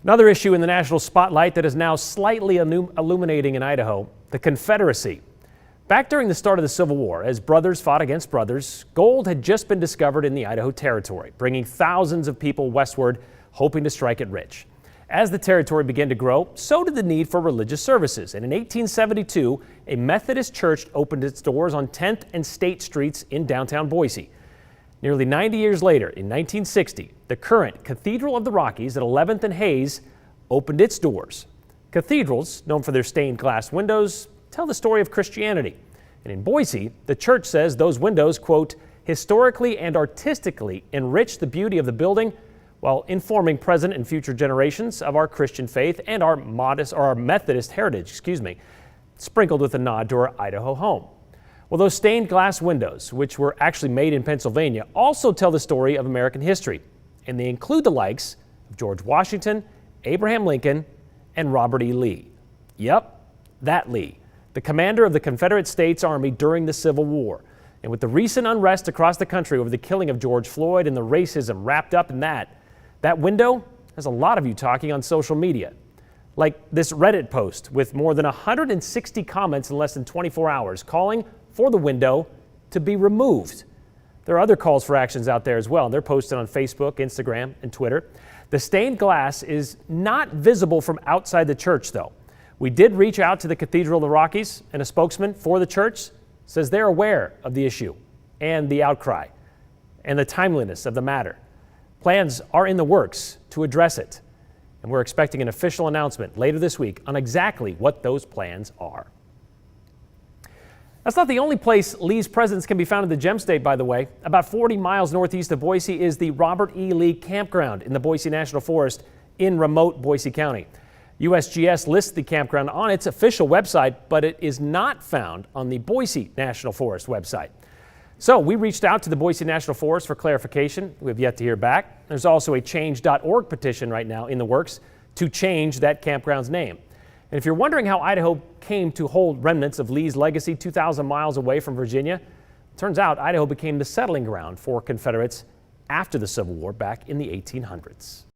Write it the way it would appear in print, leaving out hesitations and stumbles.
Another issue in the national spotlight that is now slightly illuminating in Idaho, the Confederacy. Back during the start of the Civil War, as brothers fought against brothers, gold had just been discovered in the Idaho Territory, bringing thousands of people westward, hoping to strike it rich. As the territory began to grow, so did the need for religious services. And in 1872, a Methodist church opened its doors on 10th and State Streets in downtown Boise. Nearly 90 years later, in 1960, the current Cathedral of the Rockies at 11th and Hayes opened its doors. Cathedrals, known for their stained glass windows, tell the story of Christianity. And in Boise, the church says those windows, quote, historically and artistically enrich the beauty of the building while informing present and future generations of our Christian faith and our Methodist heritage, sprinkled with a nod to our Idaho home. Well, those stained glass windows, which were actually made in Pennsylvania, also tell the story of American history, and they include the likes of George Washington, Abraham Lincoln, and Robert E. Lee. Yep, that Lee, the commander of the Confederate States Army during the Civil War. And with the recent unrest across the country over the killing of George Floyd and the racism wrapped up in that window has a lot of you talking on social media. Like this Reddit post with more than 160 comments in less than 24 hours calling for the window to be removed. There are other calls for actions out there as well, and they're posted on Facebook, Instagram, and Twitter. The stained glass is not visible from outside the church, though. We did reach out to the Cathedral of the Rockies, and a spokesman for the church says they're aware of the issue and the outcry and the timeliness of the matter. Plans are in the works to address it, and we're expecting an official announcement later this week on exactly what those plans are. That's not the only place Lee's presence can be found in the Gem State, by the way. About 40 miles northeast of Boise is the Robert E. Lee Campground in the Boise National Forest in remote Boise County. USGS lists the campground on its official website, but it is not found on the Boise National Forest website. So we reached out to the Boise National Forest for clarification. We have yet to hear back. There's also a change.org petition right now in the works to change that campground's name. And if you're wondering how Idaho came to hold remnants of Lee's legacy 2,000 miles away from Virginia, it turns out Idaho became the settling ground for Confederates after the Civil War back in the 1800s.